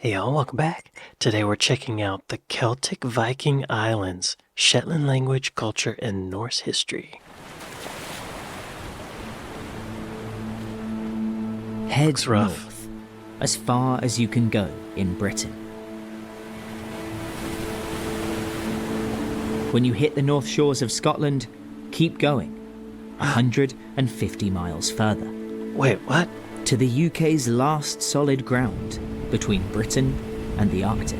Hey y'all, welcome back. Today we're checking out the Celtic Viking Islands, Shetland language, culture, and Norse history. Head Looks rough. north, as far as you can go in Britain. When you hit the north shores of Scotland, keep going, 150 miles further. Wait, what? To the UK's last solid ground between Britain and the Arctic.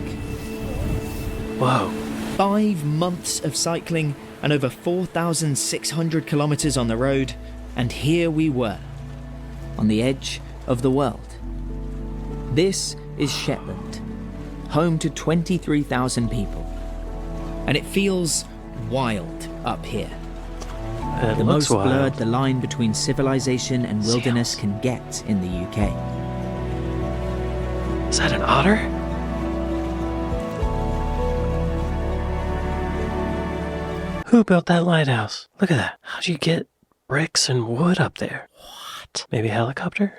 Whoa. 5 months of cycling and over 4,600 kilometres on the road, and here we were, on the edge of the world. This is Shetland, home to 23,000 people, and it feels wild up here. The most blurred the line between civilization and wilderness can get in the UK. Is that an otter? Who built that lighthouse? Look at that. How'd you get bricks and wood up there? What? Maybe a helicopter?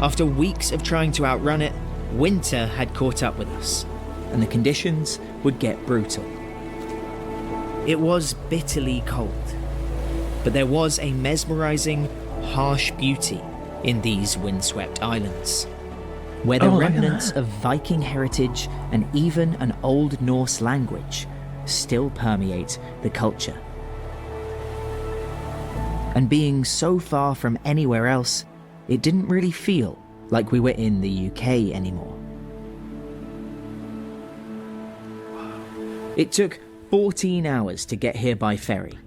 After weeks of trying to outrun it, winter had caught up with us, and the conditions would get brutal. It was bitterly cold, but there was a mesmerizing, harsh beauty in these windswept islands, where the remnants of Viking heritage and even an old Norse language still permeate the culture. And being so far from anywhere else, it didn't really feel like we were in the UK anymore. It took 14 hours to get here by ferry,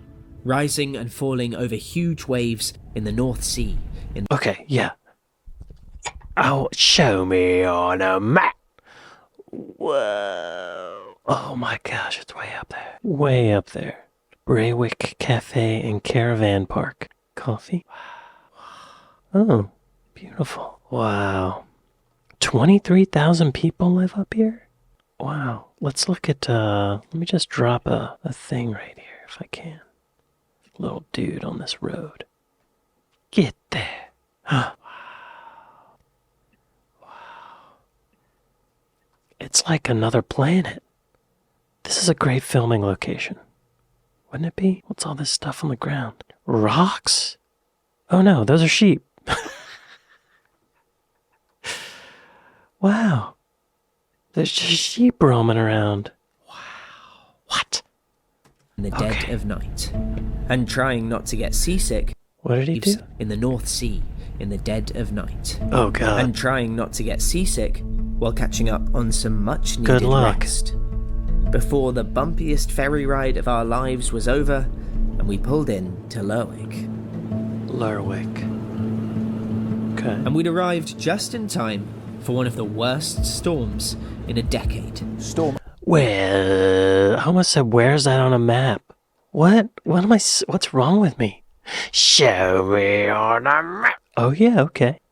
rising and falling over huge waves in the North Sea. Okay, yeah. Oh, show me on a map. Whoa. Oh my gosh, it's way up there. Way up there. Braywick Cafe and Caravan Park. Coffee? Oh, beautiful. Wow. 23,000 people live up here? Wow. Let's look at, let me just drop a thing right here if I can. Little dude on this road. Get there. Wow. It's like another planet. This is a great filming location. Wouldn't it be? What's all this stuff on the ground? Rocks? Oh no, those are sheep. Wow. There's just sheep roaming around. Wow. What? In the dead of night. And trying not to get seasick. What did he do? In the North Sea, in the dead of night. Oh god. And trying not to get seasick while catching up on some much needed rest. Before the bumpiest ferry ride of our lives was over, and we pulled in to Lerwick. Okay. And we'd arrived just in time for one of the worst storms in a decade. Well, I almost said, where's that on a map? What's wrong with me? Show me on a map. Oh yeah,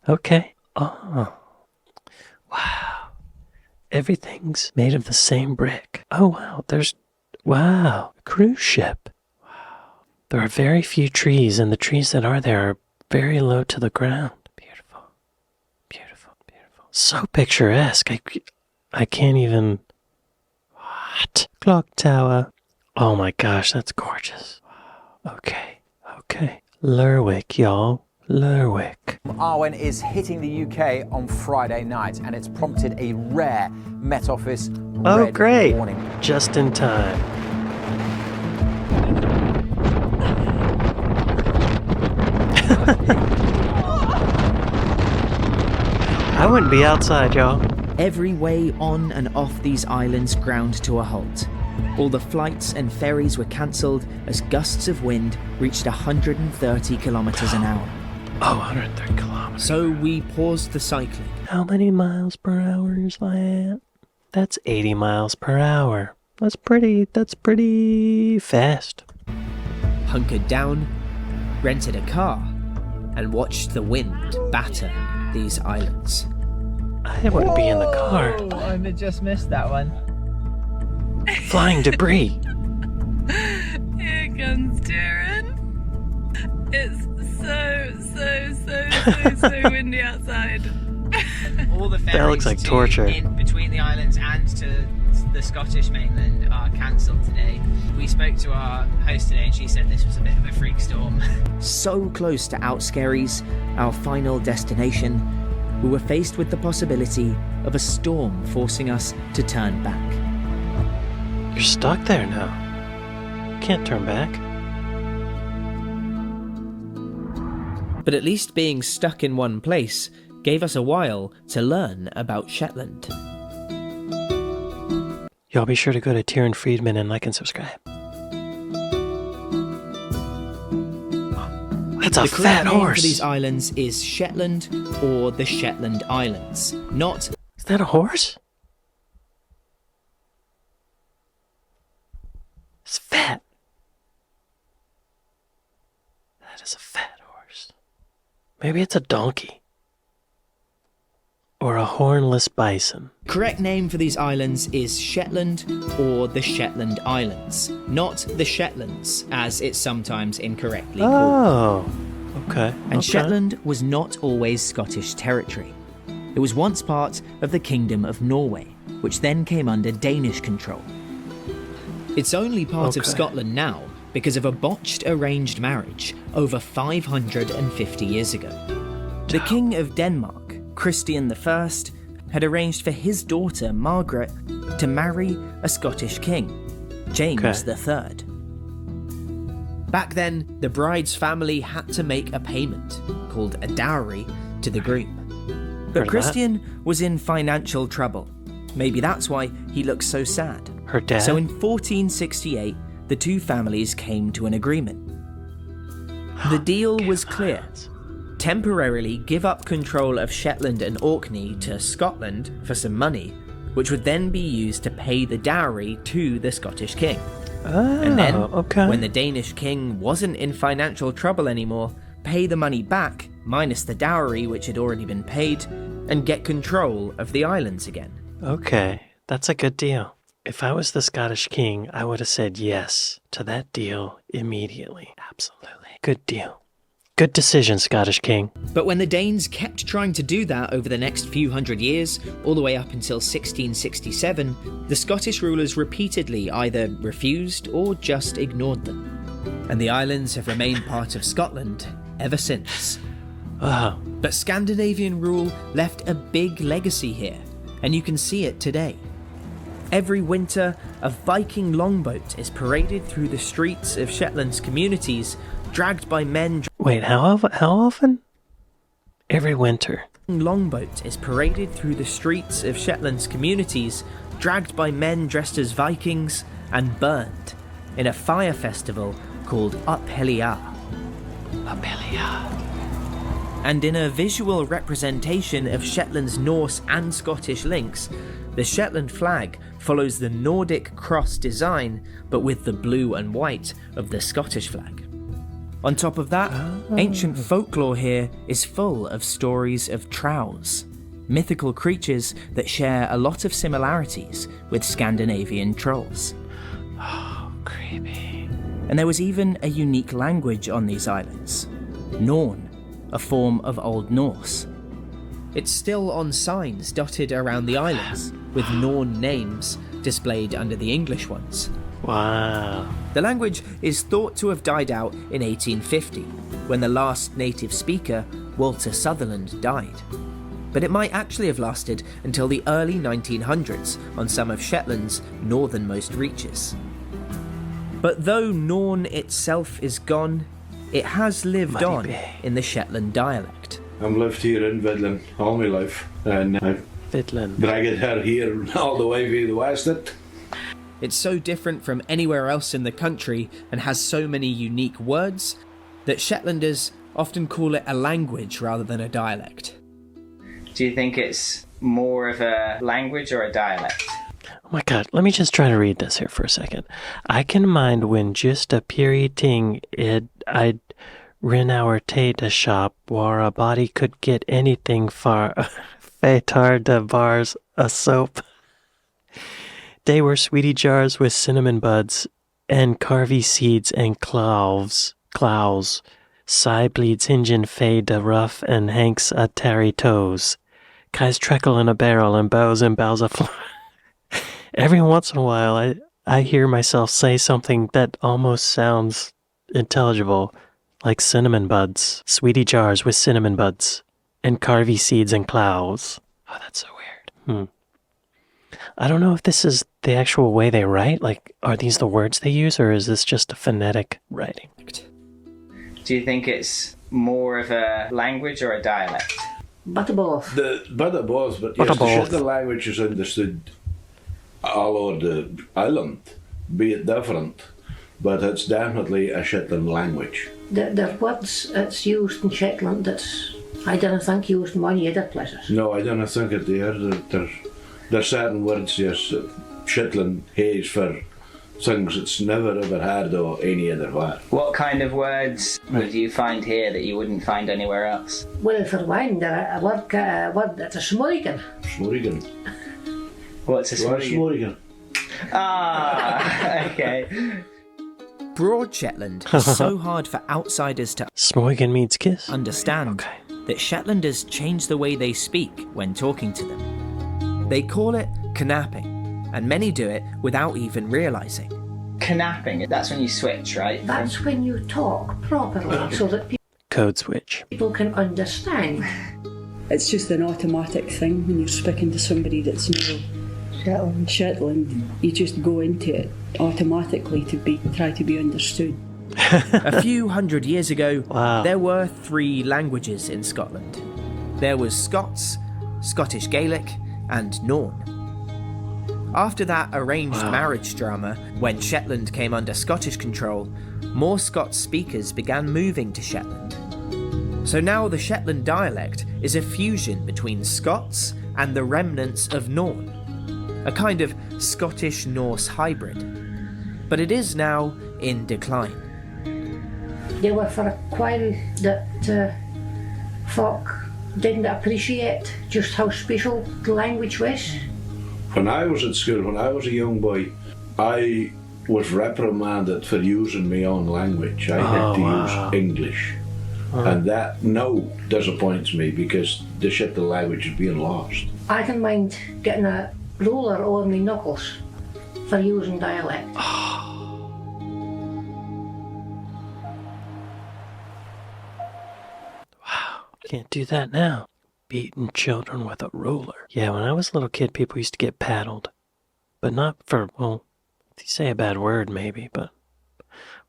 okay. Oh. Wow. Everything's made of the same brick. Oh wow, a cruise ship. Wow. There are very few trees, and the trees that are there are very low to the ground. Beautiful. So picturesque. I can't even... What? Clock tower. Oh my gosh, that's gorgeous. Wow. Okay. Lerwick, y'all. Lerwick. Arwen is hitting the UK on Friday night, and it's prompted a rare Met Office red great. warning. Just in time. I wouldn't be outside, y'all. Every way on and off these islands ground to a halt. All the flights and ferries were cancelled as gusts of wind reached 130 kilometres an hour. Oh, 130 kilometers. So we paused the cycling. How many miles per hour is that at? That's 80 miles per hour. That's pretty fast. Hunkered down, rented a car, and watched the wind batter these islands. I wouldn't be in the car. I just missed that one. Flying debris. Here comes Tieran. It's so It's so windy outside. All the ferries That looks like torture. in between the islands and to the Scottish mainland are cancelled today. We spoke to our host today and she said this was a bit of a freak storm. So close to Outskerries, our final destination, we were faced with the possibility of a storm forcing us to turn back. You're stuck there now. Can't turn back. But at least being stuck in one place gave us a while to learn about Shetland. Y'all be sure to go to Tieran Freedman and like and subscribe. That's a The fat correct name horse. for these islands is Shetland or the Shetland Islands, not Is that a horse? It's fat. That is a fat horse. Maybe it's a donkey. Or a hornless bison. correct name for these islands is Shetland or the Shetland Islands, not the Shetlands, as it's sometimes incorrectly called. Oh, okay. And okay. Shetland was not always Scottish territory. It was once part of the Kingdom of Norway, which then came under Danish control. It's only part of Okay. Scotland now because of a botched arranged marriage over 550 years ago. The King of Denmark, Christian I, had arranged for his daughter Margaret to marry a Scottish king, James III. Back then, the bride's family had to make a payment, called a dowry, to the groom. Heard But of Christian was in financial trouble. Maybe that's why he looks so sad. Her dad? So in 1468, the two families came to an agreement. The deal was clear. Temporarily give up control of Shetland and Orkney to Scotland for some money, which would then be used to pay the dowry to the Scottish king. Oh, And then, okay. when the Danish king wasn't in financial trouble anymore, pay the money back, minus the dowry which had already been paid, and get control of the islands again. Okay, that's a good deal. If I was the Scottish king, I would have said yes to that deal immediately. Absolutely. Good deal. Good decision, Scottish king. But when the Danes kept trying to do that over the next few hundred years, all the way up until 1667, the Scottish rulers repeatedly either refused or just ignored them. And the islands have remained part of Scotland ever since. Wow. But Scandinavian rule left a big legacy here, and you can see it today. Every winter, a Viking longboat is paraded through the streets of Shetland's communities, dragged by men. Wait, how often? Every winter. Longboat is paraded through the streets of Shetland's communities, dragged by men dressed as Vikings, and burned in a fire festival called Uphellia. And in a visual representation of Shetland's Norse and Scottish links, the Shetland flag follows the Nordic cross design, but with the blue and white of the Scottish flag. On top of that, ancient folklore here is full of stories of trolls, mythical creatures that share a lot of similarities with Scandinavian trolls. Oh, creepy. And there was even a unique language on these islands, Norn, a form of Old Norse. It's still on signs dotted around the islands, with Norn names displayed under the English ones. Wow. The language is thought to have died out in 1850, when the last native speaker, Walter Sutherland, died. But it might actually have lasted until the early 1900s on some of Shetland's northernmost reaches. But though Norn itself is gone, it has lived Mighty on Bay. in the Shetland dialect. I've lived here in Vidland all my life, and I've Vidland. dragged her here all the way via the west. It's so different from anywhere else in the country and has so many unique words that Shetlanders often call it a language rather than a dialect. Do you think it's more of a language or a dialect? Oh my god, let me just try to read this here for a second. I can mind when just a period ting I'd rin our tate a shop where a body could get anything for fatar de bars a soap. They were sweetie jars with cinnamon buds and carvy seeds and cloves, Cy bleeds Injun fade to rough and Hanks a tarry toes. Kai's treckle in a barrel and bows a fly. Every once in a while, I hear myself say something that almost sounds intelligible, like cinnamon buds, sweetie jars with cinnamon buds, and carvy seeds and clouds. Oh, that's so weird. I don't know if this is the actual way they write. Like, are these the words they use, or is this just a phonetic writing? Do you think it's more of a language or a dialect? But both. But of both, but But yes, of both. the language is understood all over the island, be it different, but it's definitely a Shetland language. The words that's used in Shetland that's, I don't think, used in many other places. No, I don't think it there. There's certain words, yes, that Shetland has for things it's never ever heard of any other where. What kind of words would you find here that you wouldn't find anywhere else? Well, for one, there a word that's a smorigan. Smorigan. What's a What's smorgasbord? Smorigan? Ah, okay. Broad Shetland is so hard for outsiders to Smorgan meets kiss? understand Okay. that Shetlanders change the way they speak when talking to them. They call it knapping, and many do it without even realising. Knapping, that's when you switch, right? That's when you talk properly so that Code switch. people can understand. It's just an automatic thing when you're speaking to somebody that's Shetland. You just go into it automatically to try to be understood. A few hundred years ago, Wow. there were 3 languages in Scotland. There was Scots, Scottish Gaelic, and Norn. After that arranged marriage drama, when Shetland came under Scottish control, more Scots speakers began moving to Shetland. So now the Shetland dialect is a fusion between Scots and the remnants of Norn, a kind of Scottish-Norse hybrid. But it is now in decline. There were for a while that folk didn't appreciate just how special the language was. When I was at school, when I was a young boy, I was reprimanded for using my own language. I had to use English. And that now disappoints me because the Shetland language is being lost. I can mind getting a roller over my knuckles for using dialect. Can't do that now. Beating children with a ruler. Yeah, when I was a little kid, people used to get paddled. But not for, well, if you say a bad word, maybe, but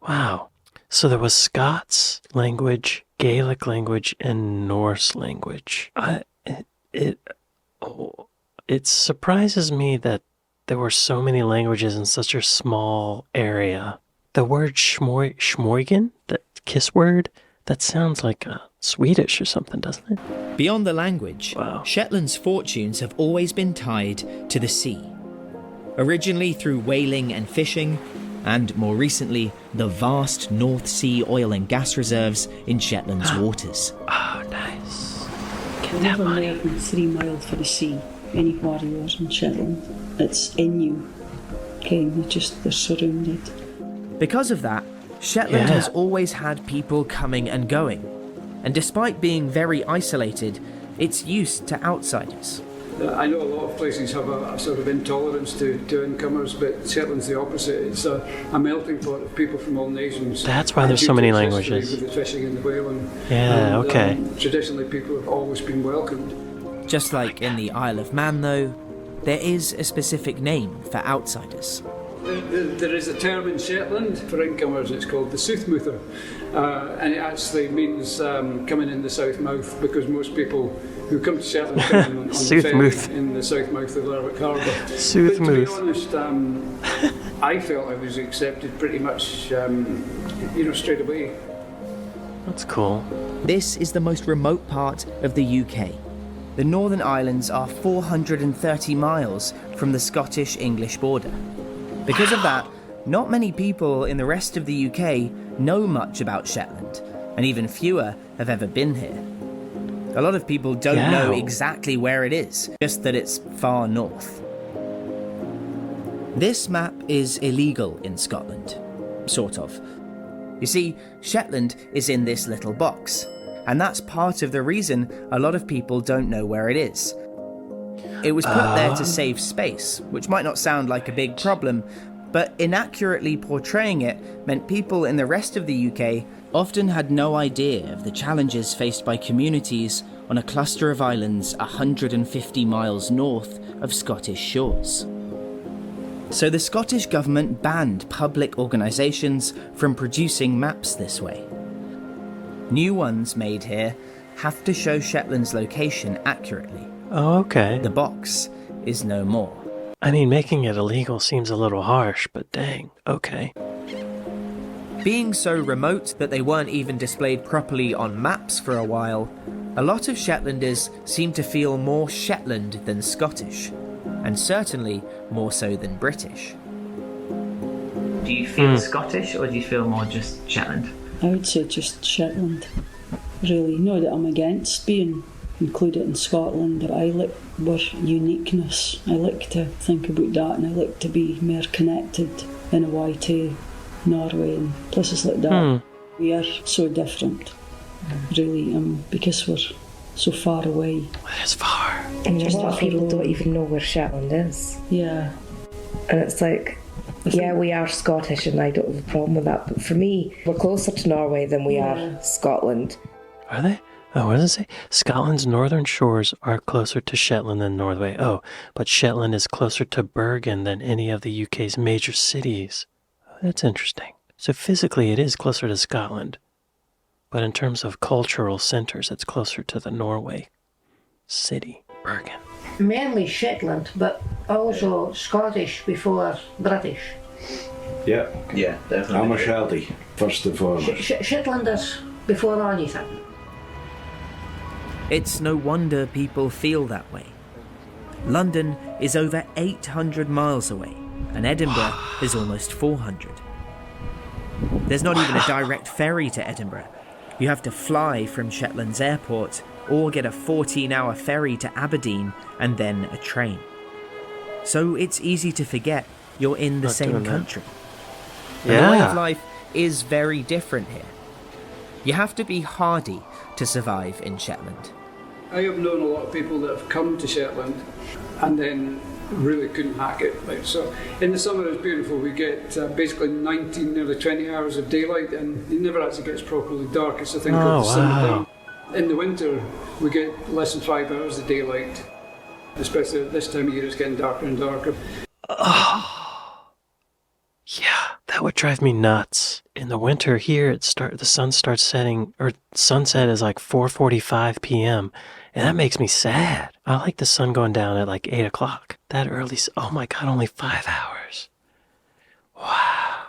wow. So there was Scots language, Gaelic language, and Norse language. It surprises me that there were so many languages in such a small area. The word schmorgen, that kiss word, that sounds like Swedish or something, doesn't it? Beyond the language, Wow. Shetland's fortunes have always been tied to the sea. Originally through whaling and fishing, and more recently, the vast North Sea oil and gas reserves in Shetland's waters. Oh, nice. Get never more than 3 miles for the sea, anywhere you are in Shetland. It's in you. Okay, they're surrounded. Because of that, Shetland Yeah. has always had people coming and going. And despite being very isolated, it's used to outsiders. I know a lot of places have a sort of intolerance to incomers, but Shetland's the opposite. It's a melting pot of people from all nations. That's why there's so many languages. With the fishing and the whaling. Yeah, okay. Traditionally, people have always been welcomed. Just like in the Isle of Man, though, there is a specific name for outsiders. There is a term in Shetland for incomers. It's called the Soothmouther, and it actually means coming in the south mouth, because most people who come to Shetland come in on the Soothmouth. ferry in the south mouth of Lerwick Harbour. Soothmouth. But to be honest, I felt I was accepted pretty much, straight away. That's cool. This is the most remote part of the UK. The Northern Islands are 430 miles from the Scottish-English border. Because of that, not many people in the rest of the UK know much about Shetland, and even fewer have ever been here. A lot of people don't know exactly where it is, just that it's far north. This map is illegal in Scotland, sort of. You see, Shetland is in this little box, and that's part of the reason a lot of people don't know where it is. It was put there to save space, which might not sound like a big problem, but inaccurately portraying it meant people in the rest of the UK often had no idea of the challenges faced by communities on a cluster of islands 150 miles north of Scottish shores. So the Scottish government banned public organisations from producing maps this way. New ones made here have to show Shetland's location accurately. Oh, okay. The box is no more. I mean, making it illegal seems a little harsh, but dang, okay. Being so remote that they weren't even displayed properly on maps for a while, a lot of Shetlanders seem to feel more Shetland than Scottish, and certainly more so than British. Do you feel Scottish or do you feel more just Shetland? I would say just Shetland, really. Not that I'm against being included in Scotland, but I like our uniqueness. I like to think about that, and I like to be more connected in a way to Norway and places like that. We are so different, really, because we're so far away. It's far. And a lot of people don't even know where Shetland is. Yeah. And it's like, yeah, we are Scottish and I don't have a problem with that, but for me, we're closer to Norway than we are Scotland. Are they? Oh, what does it say? Scotland's northern shores are closer to Shetland than Norway. Oh, but Shetland is closer to Bergen than any of the UK's major cities. Oh, that's interesting. So physically it is closer to Scotland, but in terms of cultural centres, it's closer to the Norway city, Bergen. Mainly Shetland, but also Scottish before British. Yeah. Yeah, definitely. I'm a Sheltie, first and foremost. Shetlanders before anything. It's no wonder people feel that way. London is over 800 miles away, and Edinburgh is almost 400. There's not even a direct ferry to Edinburgh. You have to fly from Shetland's airport or get a 14-hour ferry to Aberdeen and then a train. So it's easy to forget you're in the same country. And the way of life is very different here. You have to be hardy to survive in Shetland. I have known a lot of people that have come to Shetland and then really couldn't hack it. Like, so in the summer it's beautiful. We get basically 19, nearly 20 hours of daylight, and it never actually gets properly dark. It's a thing called summertime. In the winter we get less than 5 hours of daylight. Especially at this time of year, it's getting darker and darker. Oh, yeah, that would drive me nuts. In the winter here, the sun starts setting, or sunset is like 4:45 p.m., and that makes me sad. I like the sun going down at like 8 o'clock. That early, oh my God, only 5 hours. Wow.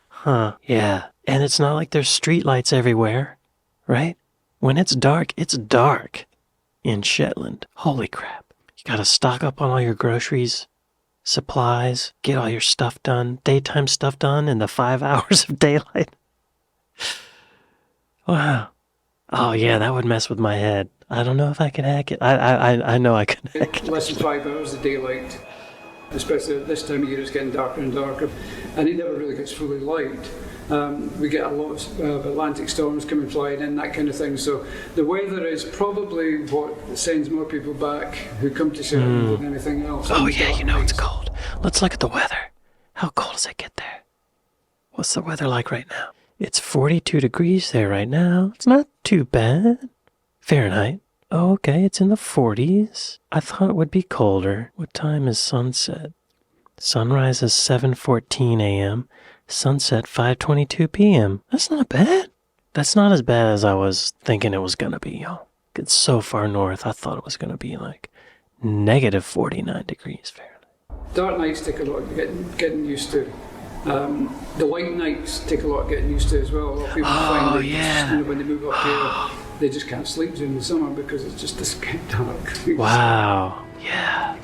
Huh, yeah. And it's not like there's street lights everywhere, right? When it's dark in Shetland. Holy crap. You gotta stock up on all your groceries, supplies, get all your stuff done, daytime stuff done in the 5 hours of daylight. Wow. Oh yeah, that would mess with my head. I don't know if I can hack it. I know I can hack it. Less than 5 hours of daylight. Especially at this time of year, it's getting darker and darker, and it never really gets fully light. We get a lot of Atlantic storms coming flying in, that kind of thing. So the weather is probably what sends more people back who come to Shetland than anything else. Oh yeah, you know it's cold. Let's look at the weather. How cold does it get there? What's the weather like right now? It's 42 degrees there right now. It's not too bad. Fahrenheit. Oh, okay, it's in the 40s. I thought it would be colder. What time is sunset? Sunrise is 7:14 a.m. Sunset 5:22 p.m. That's not bad. That's not as bad as I was thinking it was gonna be, y'all. It's so far north, I thought it was gonna be like negative 49 degrees Fahrenheit. Dark nights take a lot of getting used to. The light nights take a lot of getting used to as well. A lot of people find that when they move up here, they just can't sleep during the summer because it's just this dark. Wow. Yeah.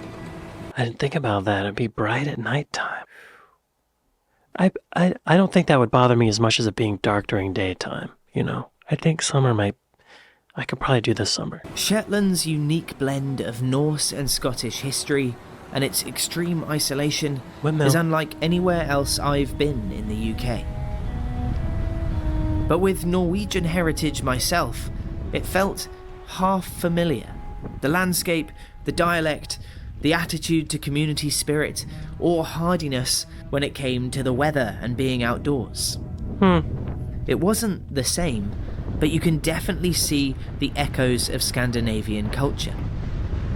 I didn't think about that. It'd be bright at nighttime. I don't think that would bother me as much as it being dark during daytime, you know. I think I could probably do this summer. Shetland's unique blend of Norse and Scottish history and its extreme isolation is unlike anywhere else I've been in the UK. But with Norwegian heritage myself, it felt half familiar. The landscape, the dialect, the attitude to community spirit, or hardiness when it came to the weather and being outdoors. It wasn't the same, but you can definitely see the echoes of Scandinavian culture,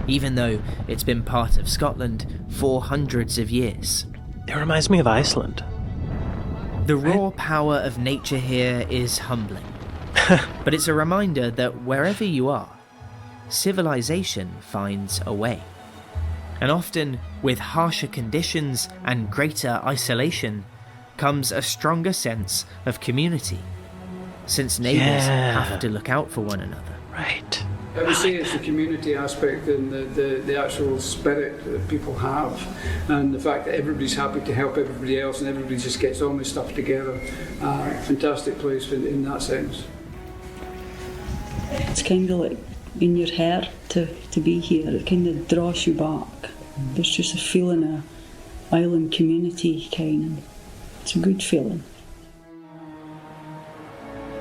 even though it's been part of Scotland for hundreds of years. It reminds me of Iceland. The raw power of nature here is humbling, but it's a reminder that wherever you are, civilization finds a way. And often, with harsher conditions and greater isolation, comes a stronger sense of community, since neighbours have to look out for one another. Right. I would say it's the community aspect and the actual spirit that people have, and the fact that everybody's happy to help everybody else and everybody just gets on with stuff together. Fantastic place in that sense. It's kind of like in your hair to be here. It kind of draws you back. There's just a feeling of island community kind. It's a good feeling.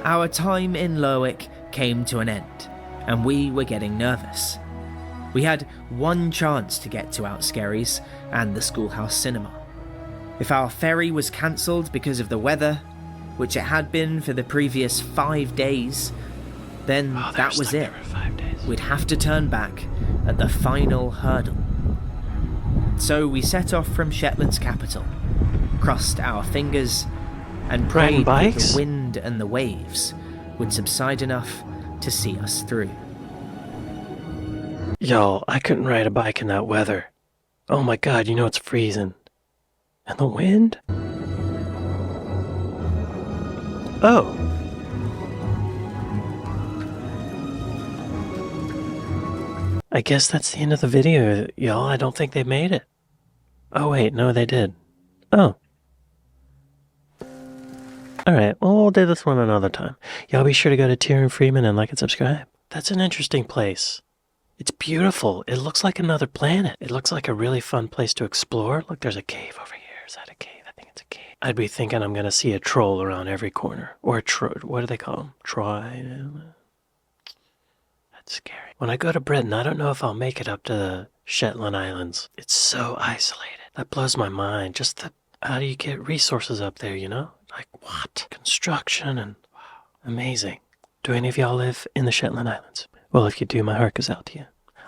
Our time in Lerwick came to an end, and we were getting nervous. We had one chance to get to Outskerries and the Schoolhouse Cinema. If our ferry was cancelled because of the weather, which it had been for the previous 5 days, then that was it. We'd have to turn back at the final hurdle. So we set off from Shetland's capital, crossed our fingers, and prayed that the wind and the waves would subside enough to see us through. Yo, I couldn't ride a bike in that weather. Oh my god, you know it's freezing. And the wind? Oh. I guess that's the end of the video, y'all. I don't think they made it. Oh wait, no they did. Oh. Alright, well we'll do this one another time. Y'all be sure to go to Tieran Freedman and like and subscribe. That's an interesting place. It's beautiful. It looks like another planet. It looks like a really fun place to explore. Look, there's a cave over here. Is that a cave? I think it's a cave. I'd be thinking I'm gonna see a troll around every corner. Or a what do they call them? That's scary. When I go to Britain, I don't know if I'll make it up to the Shetland Islands. It's so isolated. That blows my mind. Just how do you get resources up there, you know? Like what? Construction and wow, amazing. Do any of y'all live in the Shetland Islands? Well, if you do, my heart goes out to you.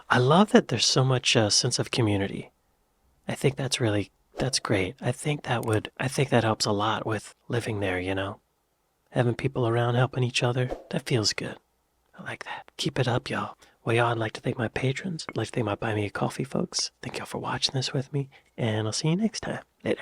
I love that there's so much sense of community. I think that's great. I think that helps a lot with living there, you know? Having people around helping each other, that feels good. I like that. Keep it up, y'all. Well, y'all, I'd like to thank my patrons. I'd like to thank my Buy Me a Coffee folks. Thank y'all for watching this with me, and I'll see you next time. Later.